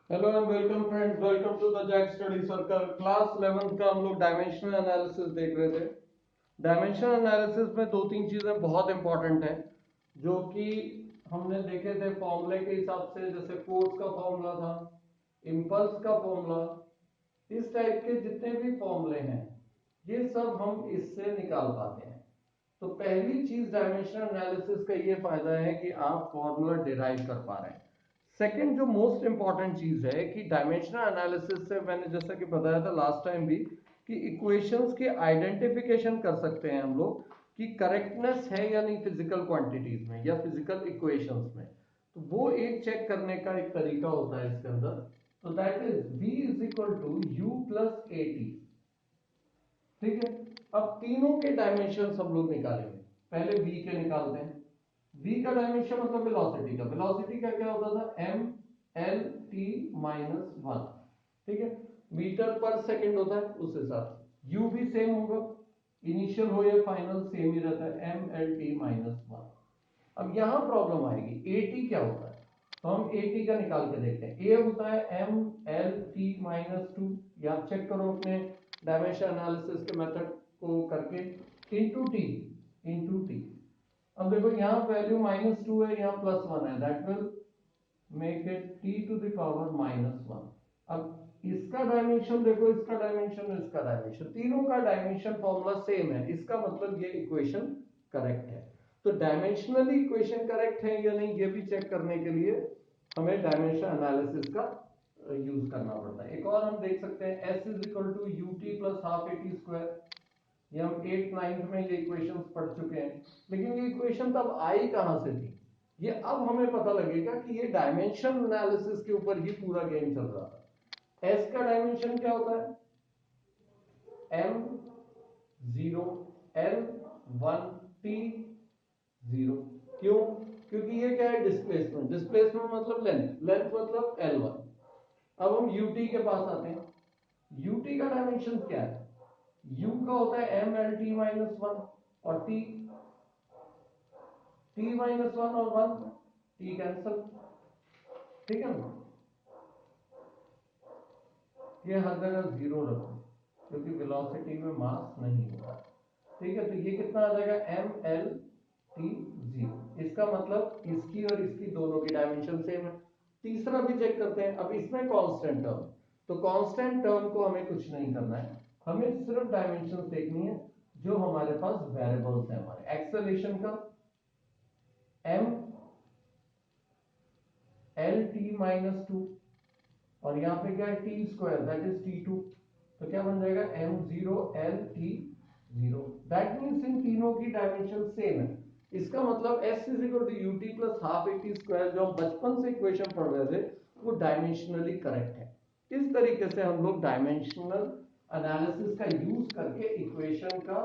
Hello and welcome friends, welcome to the Jack study circle. Class 11 का हम लोग dimensional analysis देख रहे थे। डायमेंशनल एनालिसिस में दो तीन चीजें बहुत इंपॉर्टेंट हैं जो कि हमने देखे थे फॉर्मूले के हिसाब से, जैसे फोर्स का फॉर्मूला था, इम्पल्स का फॉर्मूला। इस टाइप के जितने भी फॉर्मूले हैं ये सब हम इससे निकाल पाते हैं। तो पहली चीज डायमेंशनल एनालिसिस का ये फायदा है कि आप फॉर्मूला डिराइव कर पा रहे हैं। सेकंड जो मोस्ट इंपॉर्टेंट चीज है कि डायमेंशनल एनालिसिस से मैंने जैसा कि बताया था लास्ट टाइम भी कि इक्वेशंस के आइडेंटिफिकेशन कर सकते हैं हम लोग कि करेक्टनेस है या नहीं फिजिकल क्वांटिटीज में या फिजिकल इक्वेशंस में। तो वो एक चेक करने का एक तरीका होता है इसके अंदर। तो that is v is equal to u plus A T. ठीक है, अब तीनों के डायमेंशन हम लोग निकालेंगे। पहले v के निकालते हैं। v का डायमेंशन मतलब वेलोसिटी का। वेलोसिटी का क्या होता था? m l t minus one. ठीक है, मीटर पर सेकंड होता है उस हिसाब से। u भी सेम होगा, इनिशियल हो या फाइनल सेम ही रहता है, m l t minus one. अब यहां प्रॉब्लम आएगी, ए टी क्या होता है? तो हम ए टी का निकाल के देखते हैं। ए होता है M L T minus two. या आप चेक करो अपने डायमेंशन एनालिसिस के मेथड को करके, इंटू टी। Into T. अब देखो यहाँ वैल्यू माइनस टू है, यहाँ प्लस वन है, that will make it T to the power minus one. अब इसका डायमेंशन देखो, इसका डायमेंशन, इसका डायमेंशन, तीनों का डायमेंशन फॉर्मूला सेम है। इसका मतलब ये इक्वेशन करेक्ट है। तो डायमेंशनली इक्वेशन करेक्ट है या नहीं ये भी चेक करने के लिए हमें डायमेंशन एनालिसिस का यूज करना पड़ता है। एक और हम देख सकते हैं, s is equal to U T plus half A T square. ये हम 8th 9th में ये इक्वेशंस पढ़ चुके हैं, लेकिन ये इक्वेशन तब आई कहां से थी ये अब हमें पता लगेगा कि ये डायमेंशन एनालिसिस के ऊपर ही पूरा गेम चल रहा था। s का डायमेंशन क्या होता है? m zero l one t zero. क्यों? क्योंकि ये क्या है? डिस्प्लेसमेंट। डिस्प्लेसमेंट मतलब लेंथ, लेंथ मतलब l1। अब हम ut के पास आते हैं। ut का डायमेंशन क्या है? u का होता है m l t minus one, और t माइनस वन और वन, t कैंसल। ठीक है ना? ये हर जगह जीरो रखो क्योंकि वेलोसिटी में मास नहीं होता। ठीक है, तो ये कितना आ जाएगा? M L T zero. इसका मतलब इसकी और इसकी दोनों की डायमेंशन सेम है। तीसरा भी चेक करते हैं। अब इसमें कांस्टेंट टर्म, तो कांस्टेंट टर्म को हमें कुछ नहीं करना है, हमें सिर्फ डायमेंशन देखनी है जो हमारे पास वेरिएबल्स है। हमारे एक्सेलरेशन का M L T minus two, और यहाँ पे क्या है? T square, that is T two. तो क्या बन जाएगा? M zero L T zero. That means इन तीनों की डायमेंशन सेम है। इसका मतलब s is equal to U T plus half A T square, जो हम बचपन से इक्वेशन पढ़ रहे थे, वो डायमेंशनली करेक्ट है। इस तरीके से हम लोग डायमेंशनल एनालिसिस का यूज करके इक्वेशन का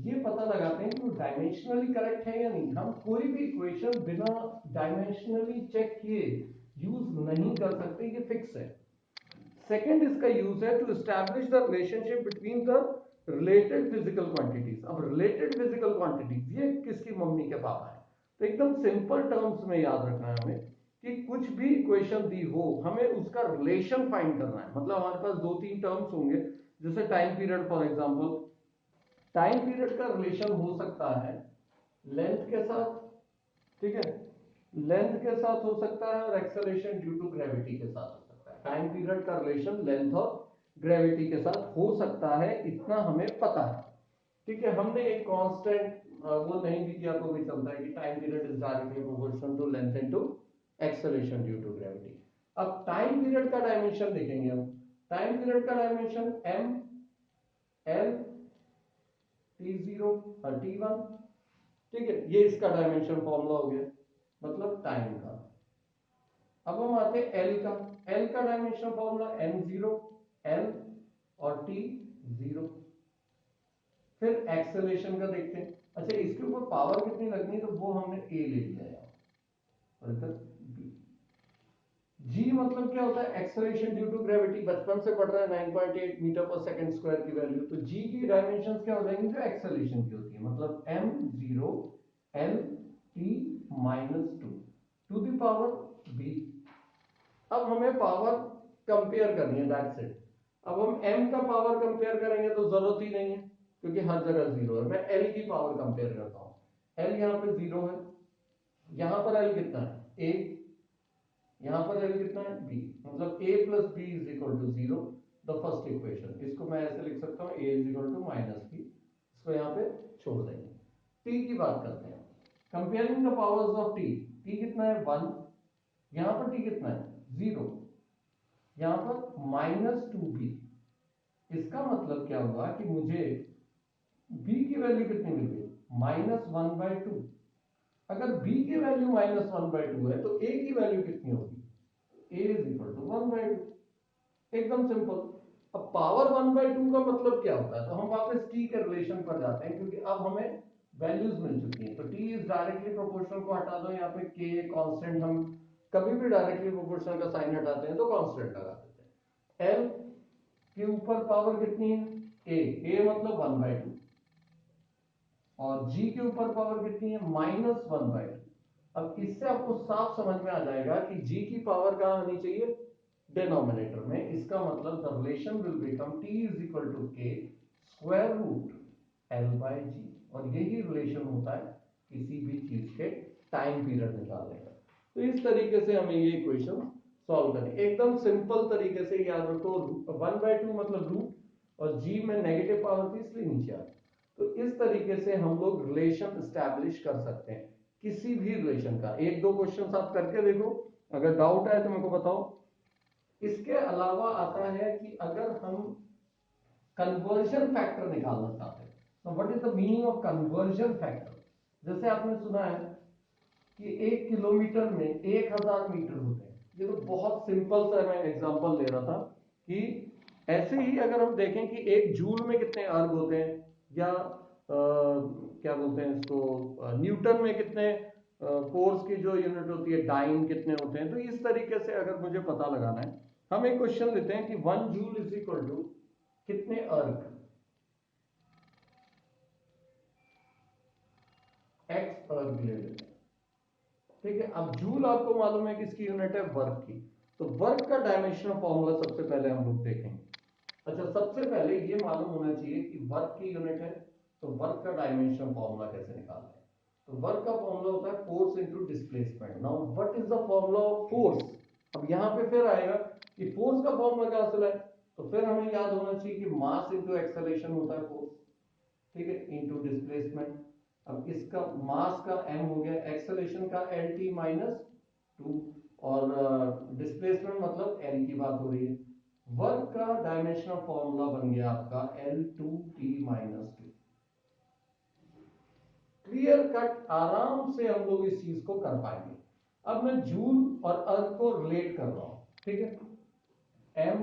ये पता लगाते हैं कि वो डायमेंशनली करेक्ट है या नहीं। हम कोई भी इक्वेशन बिना डायमेंशनली चेक किए यूज नहीं कर सकते, ये फिक्स है। सेकेंड इसका यूज है to establish the relationship between the related physical quantities. अब रिलेटेड फिजिकल क्वांटिटीज ये किसकी? मम्मी के पापा है। तो एकदम सिंपल टर्म्स में याद रखना है हमें कि कुछ भी इक्वेशन दी हो, हमें उसका रिलेशन फाइंड करना है। मतलब हमारे पास दो तीन टर्म्स होंगे, जैसे time period for example. Time period का रिलेशन हो सकता है लेंथ के साथ। ठीक है, लेंथ के साथ हो सकता है और एक्सेलरेशन ड्यू टू ग्रेविटी के साथ हो सकता है। टाइम पीरियड का रिलेशन लेंथ और ग्रेविटी के साथ हो सकता है, इतना हमें पता है। ठीक है, हमने एक कांस्टेंट वो नहीं भी किया तो भी चलता है कि time period is directly proportional to length into acceleration due to gravity. अब टाइम पीरियड का डायमेंशन देखेंगे हम। टाइम पीरियड का dimension M L T zero और टी वन। ठीक है, ये इसका डायमेंशन फॉर्मूला हो गया, मतलब टाइम का। अब हम आते हैं एल का। एल का dimension formula M zero L और टी जीरो। फिर एक्सेलरेशन का देखते हैं। अच्छा, इसके ऊपर पावर कितनी लगनी है तो वो हमने ए ले लिया है, और इधर बी। जी मतलब क्या होता है? Acceleration due to gravity. बचपन से पढ़ रहे हैं 9.8 मीटर पर सेकंड स्क्वायर की वैल्यू। तो जी की डायमेंशंस क्या हो जाएंगी? जो एक्सेलरेशन की होती है, मतलब M zero L T minus two to the power B. अब हमें पावर कंपेयर करनी है, दैट्स इट। अब हम m का पावर कंपेयर करेंगे तो जरूरत ही नहीं है क्योंकि हर जगह जीरो है। मैं l की पावर कंपेयर करता हूँ, l यहाँ पे जीरो है, यहाँ पर l कितना है a, यहाँ पर l कितना है b, मतलब a plus B is equal to zero, the first equation. इसको मैं ऐसे लिख सकता हूँ a is equal to minus b, इसको यहाँ पे छोड़ देंगे। t की बात करते हैं, comparing the powers of t, t कितना है 1, यहाँ पर t कितना है 0, यहाँ पर माइनस 2b। इसका मतलब क्या हुआ कि मुझे b की वैल्यू कितनी मिल गई -1/2। अगर b की वैल्यू -1/2 है तो a की वैल्यू कितनी होगी, a इज इक्वल टू 1/2, एकदम सिंपल। अब पावर 1/2 का मतलब क्या होता है, तो हम वापस t के रिलेशन पर जाते हैं क्योंकि अब हमें वैल्यूज मिल चुकी हैं। तो t इज डायरेक्टली प्रोपोर्शनल को हटा दो, यहाँ पे k कांस्टेंट, हम कभी भी डायरेक्टली प्रोपोर्शनल का साइन हटाते हैं तो कांस्टेंट लगा देते हैं। l के ऊपर पावर कितनी है a मतलब 1/2, और g के ऊपर पावर कितनी है -1/2। अब इससे आपको साफ समझ में आ जाएगा कि g की पावर कहां आनी चाहिए, डिनोमिनेटर में। इसका मतलब the relation will become t is equal to k square root l/g, और यही रिलेशन होता है किसी भी चीज के टाइम पीरियड निकालने का। तो इस तरीके से हमें ये इक्वेशन सॉल्व करनी, एकदम सिंपल तरीके से। याद रखो 1/2 मतलब रूट, और g में नेगेटिव पावर थी इसलिए नीचे आ। तो इस तरीके से हम लोग रिलेशन एस्टैब्लिश कर सकते हैं किसी भी रिलेशन का। एक दो क्वेश्चन आप करके देखो, अगर डाउट है तो मेरे को बताओ। इसके अलावा आता है कि अगर हम कन्वर्जन फैक्टर निकालना चाहते हैं तो what is the meaning of conversion factor. जैसे आपने सुना है कि 1 किलोमीटर में 1000 मीटर होते हैं। ये तो बहुत सिंपल सा मैं एग्जांपल ले रहा था कि ऐसे ही अगर हम देखें कि एक जूल में कितने अर्ग होते हैं, या क्या बोलते हैं इसको, न्यूटन में कितने फोर्स की जो यूनिट होती है डाइन कितने होते हैं। तो इस तरीके से अगर मुझे पता लगाना है, हम एक क्वेश्चन लेते हैं कि 1 जूल इज इक्वल टू कितने अर्ग, x अर्ग ले लेते हैं, ठीक है। अब जूल आपको मालूम है किसकी यूनिट है, वर्क की। तो वर्क का डायमेंशनल फॉर्मूला सबसे पहले हम लोग देखेंगे। अच्छा, सबसे पहले ये मालूम होना चाहिए कि वर्क की यूनिट है, तो वर्क का डायमेंशनल फॉर्मूला कैसे निकालते हैं। तो वर्क का फॉर्मूला होता है force into displacement. Now what is the formula of force. अब यहां पे फिर आएगा कि फोर्स का फॉर्मूला क्या असल है, तो फिर हमें याद होना चाहिए कि मास इनटू एक्सेलरेशन होता है फोर्स, ठीक है, इनटू डिस्प्लेसमेंट। अब इसका मास का m हो गया, एक्सेलरेशन का lt -2, और डिस्प्लेसमेंट मतलब l की बात हो रही है। वर्क का डायमेंशनल फॉर्मूला बन गया आपका L2T-2। क्लियर कट, आराम से हम लोग इस चीज को कर पाएंगे। अब मैं जूल और अर्ग को रिलेट कर रहा हूं, ठीक है। m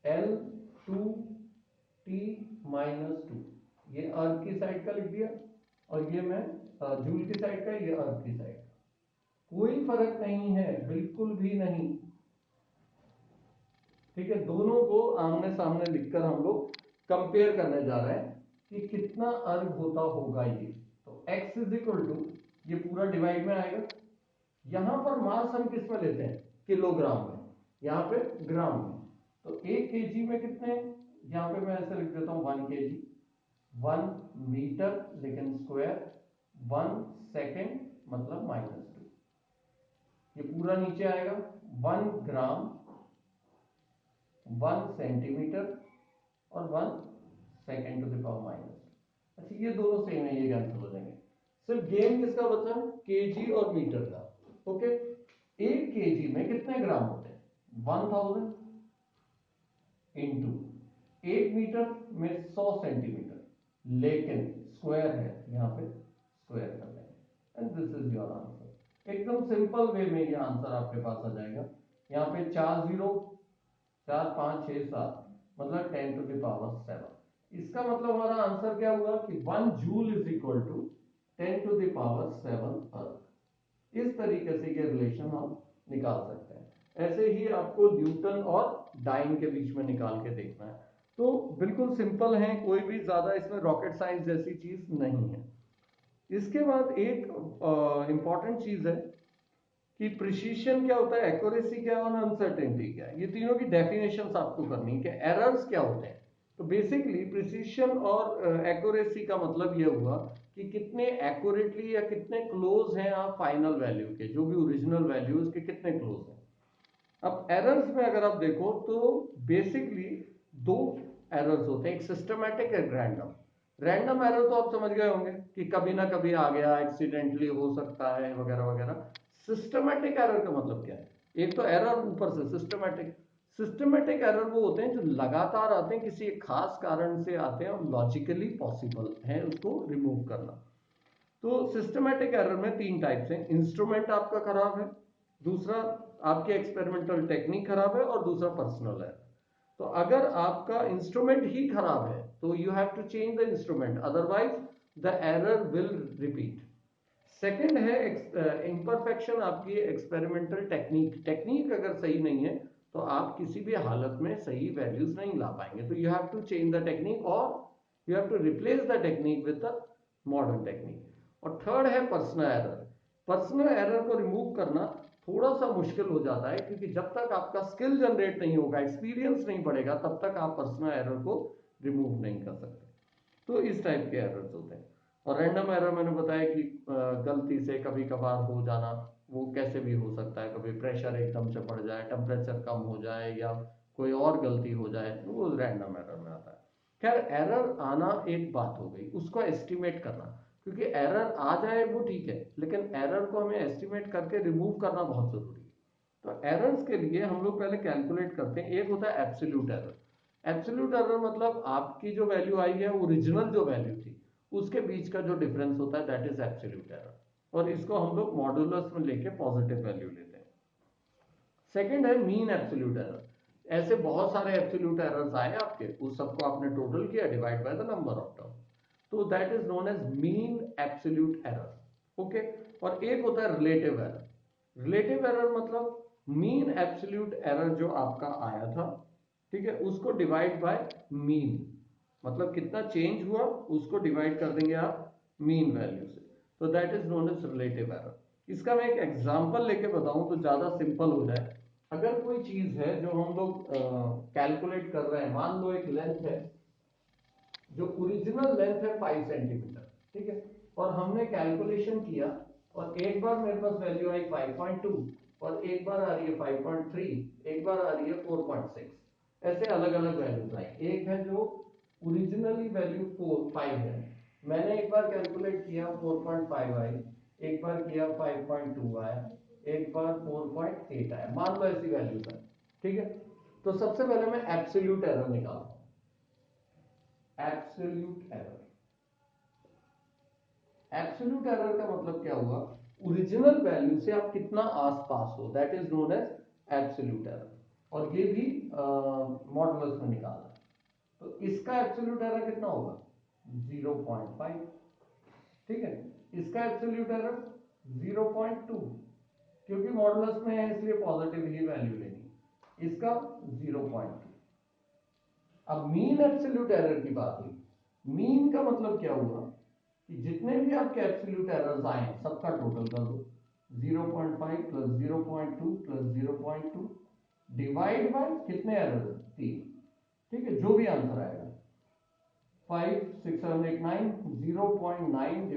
L2T-2, ये अर्ग की साइड का लिख दिया, और ये मैं जूल की साइड का, ये अर्ग की साइड का। कोई फर्क नहीं है, बिल्कुल भी नहीं, ठीक है। दोनों को आमने सामने लिखकर हम लोग कंपेयर करने जा रहे हैं कि कितना अर्ग होता होगा ये। तो x इज इक्वल टू, ये पूरा डिवाइड में आएगा। यहां पर मास हम किस में लेते हैं, किलोग्राम में, यहाँ पे ग्राम में। तो 1 kg में कितने, यहाँ पे मैं ऐसे लिख देता हूँ 1 kg, 1 मीटर लेकिन स्क्वायर, 1 सेकेंड मतलब -2। ये पूरा नीचे आएगा 1 ग्राम, 1 सेंटीमीटर, और 1 second to the power minus. अच्छा, ये दोनों सेम है, ये कैंसिल हो जाएंगे। सिर्फ गेम किसका बचा, केजी और मीटर का। ओके, 1 केजी में कितने ग्राम होते हैं, 1000 इंटू 1 मीटर में 100 सेंटीमीटर, लेकिन स्क्वायर है, यहाँ पे स्क्वायर कर लेंगे, and this is your answer. एकदम सिंपल वे में ये आंसर आपके पास आ जाएगा। यहाँ पे 4 0, 4 5 6 7 मतलब 10 टू द पावर 7। इसका मतलब हमारा आंसर क्या हुआ कि 1 joule is equal to 10 to the power 7 erg. इस तरीके से ये रिलेशन हम निकाल सकते हैं। ऐसे ही आपको न्यूटन और डाइन के बीच में निकाल के देखना है। तो बिल्कुल सिंपल है, कोई भी ज्यादा इसमें रॉकेट साइंस जैसी चीज नहीं है। इसके बाद एक इंपॉर्टेंट चीज है कि प्रिसीशन क्या होता है, एक्यूरेसी क्या है और अनसर्टेनिटी क्या है। ये तीनों की डेफिनेशंस आपको करनी है कि एरर्स क्या होते हैं। तो बेसिकली प्रिसीशन और एक्यूरेसी का मतलब ये हुआ कि कितने एक्यूरेटली या कितने क्लोज हैं आप फाइनल वैल्यू के, जो भी ओरिजिनल वैल्यू उसके कितने क्लोज हैं। अब एरर्स में अगर आप देखो तो बेसिकली दो एरर्स होते हैं, एक सिस्टमैटिक एक रैंडम। रैंडम एरर तो आप समझ गए होंगे कि कभी ना कभी आ गया, एक्सीडेंटली हो सकता है वगैरह वगैरह। सिस्टमैटिक एरर का मतलब क्या है, एक तो एरर ऊपर से सिस्टमैटिक। सिस्टमैटिक एरर वो होते हैं जो लगातार आते हैं, किसी एक खास कारण से आते हैं और लॉजिकली पॉसिबल है उसको रिमूव करना। तो सिस्टमैटिक एरर में तीन टाइप्स हैं, इंस्ट्रूमेंट आपका खराब है, दूसरा आपकी एक्सपेरिमेंटल टेक्निक खराब है और दूसरा पर्सनल है। तो अगर आपका इंस्ट्रूमेंट ही खराब है तो you have to change the instrument, otherwise the error will repeat. Second है इम्परफेक्शन आपकी एक्सपेरिमेंटल टेक्निक। टेक्निक अगर सही नहीं है तो आप किसी भी हालत में सही वैल्यूज नहीं ला पाएंगे, तो you have to change the technique और you have to replace the technique with the modern technique. और थर्ड है पर्सनल एरर। पर्सनल एरर को रिमूव करना थोड़ा सा मुश्किल हो जाता है, क्योंकि जब तक आपका स्किल जनरेट नहीं होगा, एक्सपीरियंस नहीं बढ़ेगा, तब तक आप पर्सनल एरर को रिमूव नहीं कर सकते। तो इस टाइप के एरर्स होते हैं। और रैंडम एरर मैंने बताया कि गलती से कभी कभार हो जाना, वो कैसे भी हो सकता है, कभी प्रेशर एकदम से बढ़ जाए, टेम्परेचर कम हो जाए या कोई और गलती हो जाए, तो वो रैंडम एरर में आता है। खैर एरर आना एक बात हो गई, उसको एस्टिमेट करना, क्योंकि एरर आ जाए वो ठीक है, लेकिन एरर को हमें एस्टिमेट करके रिमूव करना बहुत जरूरी है। तो एरर्स के लिए हम लोग पहले कैलकुलेट करते हैं। एक होता है एब्सोल्यूट एरर। एब्सोल्यूट एरर मतलब आपकी जो वैल्यू आई है, ओरिजिनल जो वैल्यू थी उसके बीच का जो डिफरेंस होता है, दैट इज एब्सोल्यूट एरर। और इसको हम लोग मॉड्यूलस में लेके पॉजिटिव वैल्यू लेते हैं। सेकंड है मीन एब्सोल्यूट एरर। ऐसे बहुत सारे एब्सोल्यूट एरर्स आए आपके, उस सबको आपने टोटल किया, divide by the number of term, तो that is known as mean absolute error. Okay. और एक होता है रिलेटिव एरर। रिलेटिव एरर मतलब मीन एब्सोल्यूट एरर जो आपका आया था, ठीक है, उसको डिवाइड बाय मीन, मतलब कितना चेंज हुआ उसको डिवाइड कर देंगे आप मीन वैल्यू से, तो that is known as relative error. इसका मैं एक एग्जांपल लेके बताऊं तो ज्यादा सिंपल हो जाए। अगर कोई चीज है जो हम लोग कैलकुलेट कर रहे हैं, मान लो एक लेंथ है, जो ओरिजिनल लेंथ है 5 सेंटीमीटर, ठीक है, और हमने कैलकुलेशन किया और एक बार मेरे पास वैल्यू आई 5.2 और एक बार आ रही है 5.3, एक बार आ रही है 4.6, ऐसे अलग अलग वैल्यूज आई। एक है जो ओरिजिनली वैल्यू 5 है, मैंने एक बार कैलकुलेट किया 4.5 आई, एक बार किया 5.2 आया, एक बार 4.8 आया, मान लो ऐसी वैल्यूज है, ठीक है। तो सबसे पहले मैं एब्सोल्यूट एरर निकालता हूं। एब्सोल्यूट एरर, एब्सोल्यूट एरर का मतलब क्या हुआ, ओरिजिनल वैल्यू से आप कितना आसपास हो, that is known as absolute error. और ये भी मॉडुलस में निकाला, तो इसका एब्सोल्यूट एरर कितना होगा 0.5, ठीक है। इसका एब्सोल्यूट एरर 0.2, क्योंकि मॉडुलस में है इसलिए पॉजिटिव ही वैल्यू लेनी, इसका 0.2। अब मीन एब्सोल्यूट एरर की बात हुई। मीन का मतलब क्या हुआ कि जितने भी आपके एब्सोल्यूट एरर्स आए सबका टोटल कर दो, 0.5 प्लस 0.2 प्लस 0.2 डिवाइड बाय कितने एरर, 3, ठीक है, जो भी आंसर आएगा 5 6 7 8 9, 0.9